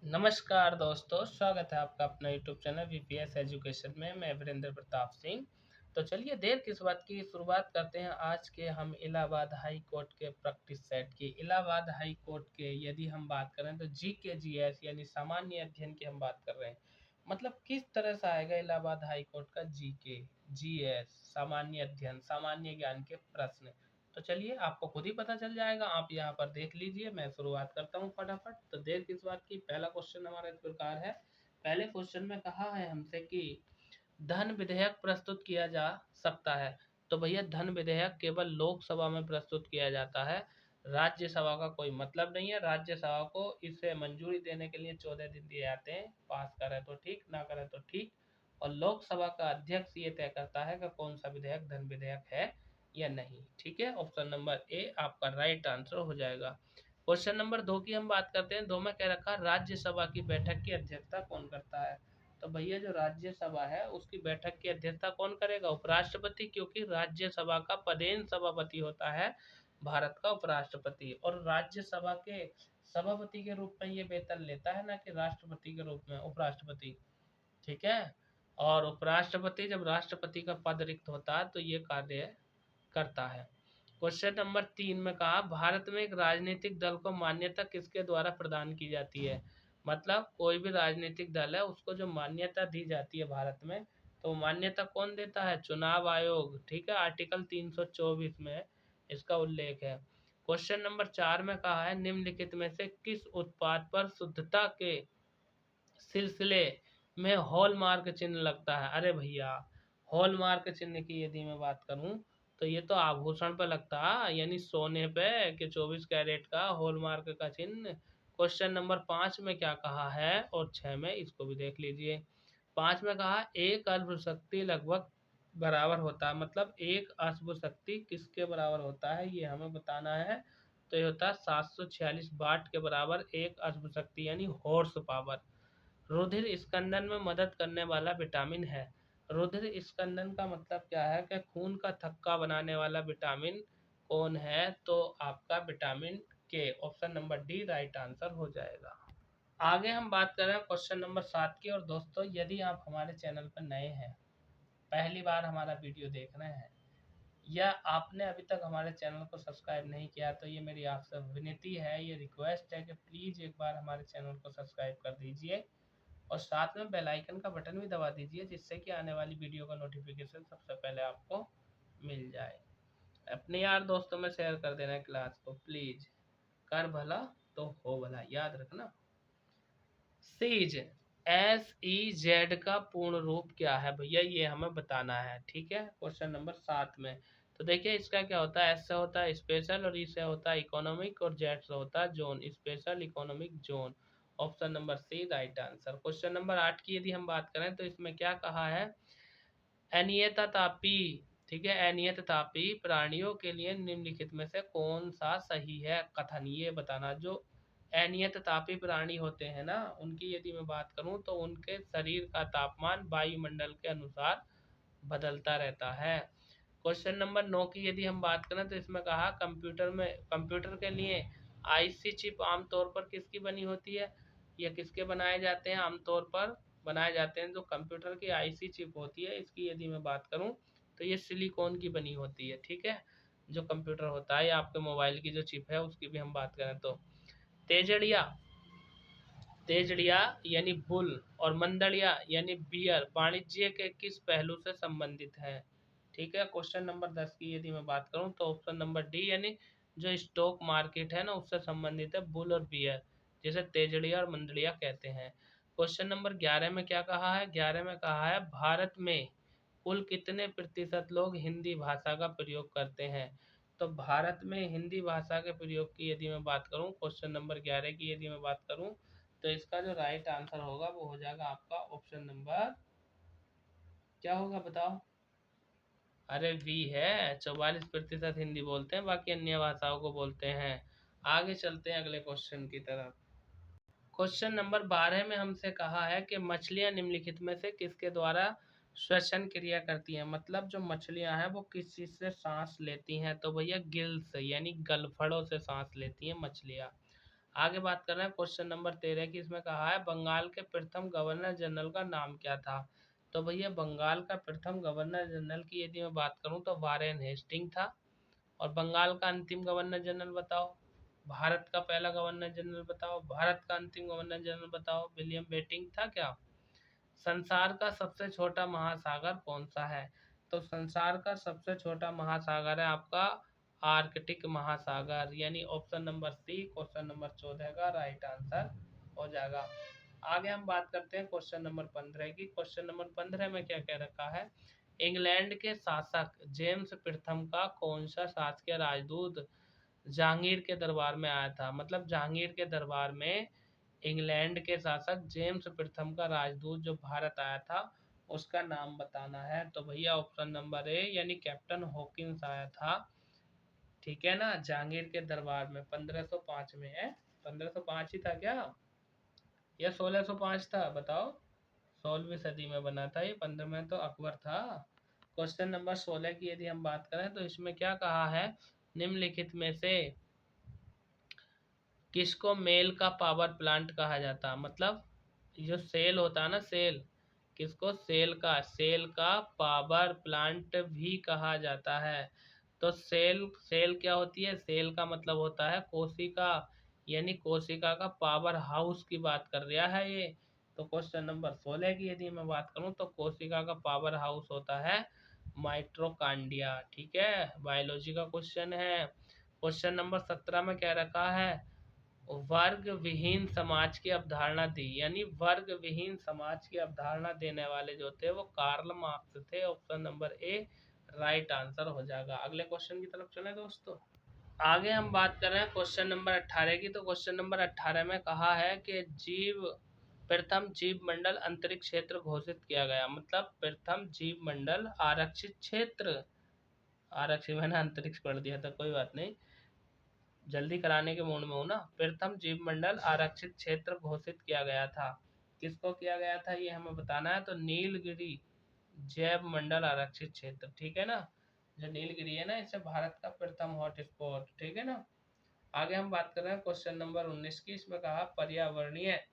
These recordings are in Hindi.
नमस्कार दोस्तों, स्वागत है आपका अपना यूट्यूब चैनल वीपीएस एजुकेशन में। मैं वीरेंद्र प्रताप सिंह। तो चलिए देर किस बात की, शुरुआत करते हैं आज के हम इलाहाबाद हाई कोर्ट के प्रैक्टिस सेट की। इलाहाबाद हाई कोर्ट के यदि हम बात करें तो जीके जीएस यानी सामान्य अध्ययन की हम बात कर रहे हैं। मतलब किस तरह से आएगा इलाहाबाद हाई कोर्ट का जीके जीएस सामान्य अध्ययन, सामान्य ज्ञान के प्रश्न। तो चलिए आपको खुद ही पता चल जाएगा, आप यहाँ पर देख लीजिए। मैं शुरुआत करता हूँ फटाफट। तो देर किस बात की, पहला क्वेश्चन हमारा इस प्रकार है। पहले क्वेश्चन में कहा है हमसे कि धन विधेयक प्रस्तुत किया जा सकता है। तो भैया धन विधेयक केवल लोकसभा में प्रस्तुत किया जाता है, राज्यसभा का कोई मतलब नहीं है। राज्यसभा को इसे मंजूरी देने के लिए 14 दिन दिए जाते हैं, पास करे तो ठीक, ना करे तो ठीक। और लोकसभा का अध्यक्ष ये तय करता है कि कौन सा विधेयक धन विधेयक है या नहीं। ठीक है, ऑप्शन नंबर ए आपका राइट आंसर हो जाएगा। क्वेश्चन नंबर 2 की हम बात करते हैं। 2 में कह रखा राज्यसभा की बैठक की अध्यक्षता कौन करता है। तो भैया जो राज्यसभा है उसकी बैठक की अध्यक्षता कौन करेगा, उपराष्ट्रपति, क्योंकि राज्यसभा का पदेन सभापति होता है भारत का उपराष्ट्रपति। और राज्यसभा के सभापति के रूप में ये वेतन लेता है, ना कि राष्ट्रपति के रूप में उपराष्ट्रपति। ठीक है, और उपराष्ट्रपति जब राष्ट्रपति का पद रिक्त होता है तो ये कार्य करता है। क्वेश्चन नंबर 3 में कहा भारत में एक राजनीतिक दल को मान्यता किसके द्वारा प्रदान की जाती है। मतलब कोई भी राजनीतिक दल है उसको जो मान्यता दी जाती है भारत में, तो मान्यता कौन देता है, चुनाव आयोग। ठीक है, आर्टिकल 324 में इसका उल्लेख है। क्वेश्चन नंबर 4 में कहा है निम्नलिखित में से किस उत्पाद पर शुद्धता के सिलसिले में हॉलमार्क चिन्ह लगता है। अरे भैया, हॉलमार्क चिन्ह की यदि मैं बात करूं तो ये तो आभूषण पे लगता है, यानी सोने पे कि 24 कैरेट का हॉलमार्क का चिन्ह। क्वेश्चन नंबर 5 में क्या कहा है और 6 में इसको भी देख लीजिए। 5 में कहा एक अश्व शक्ति लगभग बराबर होता है। मतलब एक अश्व शक्ति किसके बराबर होता है ये हमें बताना है। तो ये होता है 746 वाट के बराबर एक अश्व शक्ति, यानी हॉर्स पावर। रुधिर स्कंदन में मदद करने वाला विटामिन है। रुधिर स्कंदन का मतलब क्या है कि खून का थक्का बनाने वाला विटामिन कौन है, तो आपका विटामिन के। Option number D right answer हो जाएगा। आगे हम बात कर रहे हैं क्वेश्चन नंबर 7 की। और दोस्तों यदि आप हमारे चैनल पर नए हैं, पहली बार हमारा वीडियो देख रहे हैं, या आपने अभी तक हमारे चैनल को सब्सक्राइब नहीं किया, तो ये मेरी आपसे विनती है, ये रिक्वेस्ट है कि प्लीज़ एक बार हमारे चैनल को सब्सक्राइब कर दीजिए और साथ में बेल आइकन का बटन भी दबा दीजिए, जिससे कि आने वाली वीडियो का नोटिफिकेशन सबसे पहले आपको मिल जाए। अपने यार दोस्तों में शेयर कर देना क्लास को प्लीज। कर भला तो हो भला, याद रखना। सीज, SEZ का पूर्ण रूप क्या है भैया, ये हमें बताना है। ठीक है, क्वेश्चन नंबर 7 में। तो देखिए इसका क्या होता है, एस से होता है स्पेशल, और ई से होता है इकोनॉमिक, और जेड से होता है zone, special economic zone. Option number C right answer. Question number 8 की यदि हम बात करें तो इसमें क्या कहा है, अनियततापी। ठीक है, अनियततापी प्राणियों के लिए निम्नलिखित में से कौन सा सही है कथन, ये बताना। जो अनियततापी प्राणी होते हैं ना, उनकी यदि मैं बात करूं तो उनके शरीर का तापमान वायुमंडल के अनुसार बदलता रहता है। क्वेश्चन नंबर 9 की यदि हम बात करें तो इसमें कहा कंप्यूटर के लिए आईसी चिप आमतौर पर किसकी बनी होती है, या किसके बनाए जाते हैं, आमतौर पर बनाए जाते हैं जो कंप्यूटर की आईसी चिप होती है, इसकी यदि मैं बात करूं तो ये सिलिकॉन की बनी होती है। ठीक है, जो कंप्यूटर होता है या आपके मोबाइल की जो चिप है उसकी भी हम बात करें तो तेजड़िया, तेजड़िया यानी बुल, और मंदड़िया यानी बियर वाणिज्य के किस पहलू से संबंधित है। ठीक है, क्वेश्चन नंबर 10 की यदि मैं बात करूं तो ऑप्शन नंबर डी, यानी जो स्टॉक मार्केट है ना उससे संबंधित है बुल और बियर, जिसे तेजड़िया और मंदड़िया कहते हैं। क्वेश्चन नंबर 11 में क्या कहा है, 11 में कहा है भारत में कुल कितने प्रतिशत लोग हिंदी भाषा का प्रयोग करते हैं। तो भारत में हिंदी भाषा के प्रयोग की यदि मैं बात करूं, क्वेश्चन नंबर 11 की यदि मैं बात करूं, तो इसका जो राइट आंसर होगा वो हो जाएगा आपका ऑप्शन नंबर, क्या होगा बताओ। अरे वी है, 44% हिंदी बोलते हैं, बाकी अन्य भाषाओं को बोलते हैं। आगे चलते हैं अगले क्वेश्चन की तरफ। क्वेश्चन नंबर 12 में हमसे कहा है कि मछलियां निम्नलिखित में से किसके द्वारा श्वसन क्रिया करती हैं। मतलब जो मछलियां हैं वो किस चीज से सांस लेती हैं, तो भैया गिल्स यानी गलफड़ों से सांस लेती हैं मछलियां। आगे बात कर रहे हैं क्वेश्चन नंबर 13 की। इसमें कहा है बंगाल के प्रथम गवर्नर जनरल का नाम क्या था। तो भैया बंगाल का प्रथम गवर्नर जनरल की यदि मैं बात करूं तो वारेन हेस्टिंग था। और बंगाल का अंतिम गवर्नर जनरल बताओ। भारत का पहला गवर्नर जनरल बताओ। भारत का अंतिम गवर्नर जनरल बताओ। विलियम बेंटिंक था क्या। संसार का सबसे छोटा महासागर कौन सा है। तो संसार का सबसे छोटा महासागर है आपका आर्कटिक महासागर, यानी option number C question number 14 का राइट आंसर हो जाएगा। आगे हम बात करते हैं क्वेश्चन नंबर 15 की। क्वेश्चन नंबर 15 में क्या कह रखा है। इंग्लैंड के शासक जेम्स प्रथम का कौन सा शासकीय राजदूत जहांगीर के दरबार में आया था। मतलब जहांगीर के दरबार में इंग्लैंड के शासक जेम्स प्रथम का राजदूत जो भारत आया था उसका नाम बताना है। तो भैया ऑप्शन नंबर ए यानी कैप्टन हॉकिंस आया था। ठीक है ना, जहांगीर के दरबार में 1505 में है। 1505 ही था क्या या 1605 था बताओ। 16वीं सदी में बना था ये, 15 में तो अकबर था। क्वेश्चन नंबर 16 की यदि हम बात करें तो इसमें क्या कहा है। निम्नलिखित में से किसको मेल का पावर प्लांट कहा जाता है। मतलब जो सेल होता है ना, सेल किसको, सेल का पावर प्लांट भी कहा जाता है। तो सेल सेल क्या होती है। सेल का मतलब होता है कोशिका, यानी कोशिका का पावर हाउस की बात कर रहा है ये। तो क्वेश्चन नंबर 16 की यदि मैं बात करूं तो कोशिका का पावर हाउस होता है माइट्रोकांडिया। ठीक है, बायोलॉजी का क्वेश्चन है। क्वेश्चन नंबर 17 में क्या रखा है। वर्ग विहीन समाज की अवधारणा दी, यानी वर्ग विहीन समाज की अवधारणा देने वाले जो थे वो कार्ल मार्क्स थे। Option number A right answer हो जाएगा। अगले क्वेश्चन की तरफ चले दोस्तों। आगे हम बात कर रहे हैं क्वेश्चन नंबर 18 की। तो क्वेश्चन नंबर 18 में कहा है कि प्रथम जीव मंडल अंतरिक्ष क्षेत्र घोषित किया गया। मतलब प्रथम जीव मंडल आरक्षित क्षेत्र, आरक्षित मैंने अंतरिक्ष पढ़ दिया था, कोई बात नहीं, जल्दी कराने के मूड में हूँ ना। प्रथम जीव मंडल आरक्षित क्षेत्र घोषित किया गया था। किसको किया गया था ये हमें बताना है। तो नीलगिरी जैव मंडल आरक्षित क्षेत्र, ठीक है ना, जो नीलगिरी है ना इसे भारत का प्रथम हॉटस्पॉट, ठीक है ना। आगे हम बात कर रहे हैं क्वेश्चन नंबर 19 की। इसमें कहा पर्यावरणीय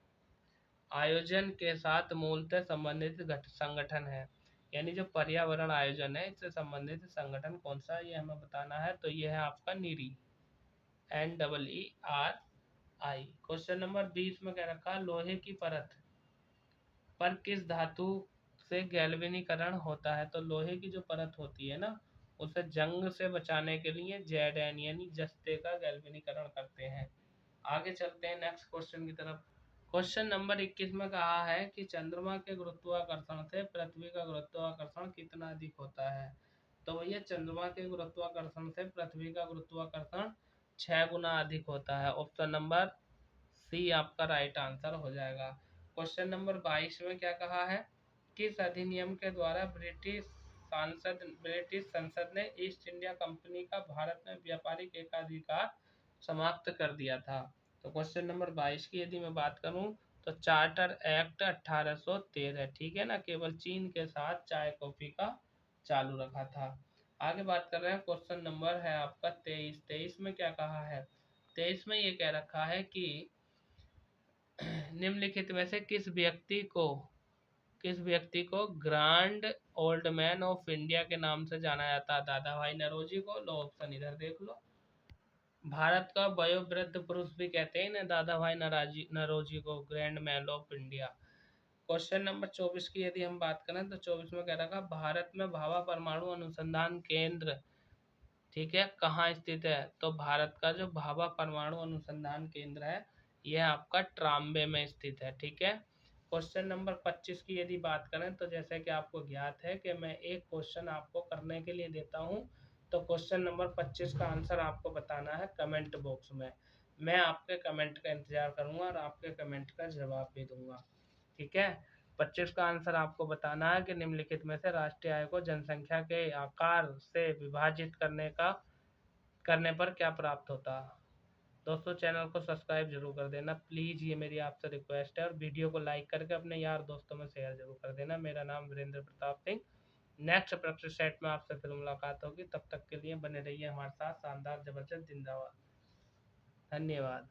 आयोजन के साथ मूलतः संबंधित संगठन है, यानी जो पर्यावरण आयोजन है इससे संबंधित संगठन कौन सा है ये हमें बताना है। तो ये है आपका नीरी, NEERI। क्वेश्चन नंबर 20 में क्या रखा, लोहे की परत पर किस धातु से गैल्वेनीकरण होता है। तो लोहे की जो परत होती है ना उसे जंग से बचाने के लिए Zn यानी जस्ते का गैल्वेनीकरण करते हैं। आगे चलते हैं नेक्स्ट क्वेश्चन की तरफ। क्वेश्चन नंबर 21 में कहा है कि चंद्रमा के गुरुत्वाकर्षण से पृथ्वी का गुरुत्वाकर्षण कितना अधिक होता है। तो भैया चंद्रमा के गुरुत्वाकर्षण से पृथ्वी का गुरुत्वाकर्षण 6 गुना अधिक होता है। ऑप्शन नंबर सी आपका राइट आंसर हो जाएगा। क्वेश्चन नंबर 22 में क्या कहा है। किस अधिनियम के द्वारा ब्रिटिश संसद ने ईस्ट इंडिया कंपनी का भारत में व्यापारिक एकाधिकार समाप्त कर दिया था। तो क्वेश्चन नंबर 22 की यदि मैं बात करूं तो चार्टर एक्ट 1813, ठीक है ना, केवल चीन के साथ चाय कॉफी का चालू रखा था। आगे बात कर रहे हैं क्वेश्चन नंबर है आपका 23। 23 में क्या कहा है। 23 में ये कह रखा है कि निम्नलिखित में से किस व्यक्ति को grand old man of India के नाम से जाना जाता है। दादा भाई नौरोजी को। लो ऑप्शन इधर देख लो। भारत का वयोवृद्ध पुरुष भी कहते हैं ना दादा भाई नौरोजी को, grand man of India. Question number 24 की यदि हम बात करें तो 24 में कह रखा भारत में भाभा परमाणु अनुसंधान केंद्र, ठीक है, कहाँ स्थित है। तो भारत का जो भाभा परमाणु अनुसंधान केंद्र है यह आपका ट्राम्बे में स्थित है, ठीक है। क्वेश्चन नंबर 25 की यदि बात करें तो जैसे कि आपको ज्ञात है कि मैं एक क्वेश्चन आपको करने के लिए देता हूं। तो क्वेश्चन नंबर 25 का आंसर आपको बताना है कमेंट बॉक्स में। मैं आपके कमेंट का इंतजार करूंगा और आपके कमेंट का जवाब भी दूंगा, ठीक है। 25 का आंसर आपको बताना है कि निम्नलिखित में से राष्ट्रीय आय को जनसंख्या के आकार से विभाजित करने पर क्या प्राप्त होता है। दोस्तों चैनल को सब्सक्राइब जरूर कर देना प्लीज़, ये मेरी आपसे रिक्वेस्ट है। और वीडियो को लाइक करके अपने यार दोस्तों में शेयर जरूर कर देना। मेरा नाम Virendra Pratap Singh. Next practice set में आपसे फिर मुलाकात होगी, तब तक के लिए बने रहिए हमारे साथ। शानदार जबरदस्त जिंदाबाद। धन्यवाद।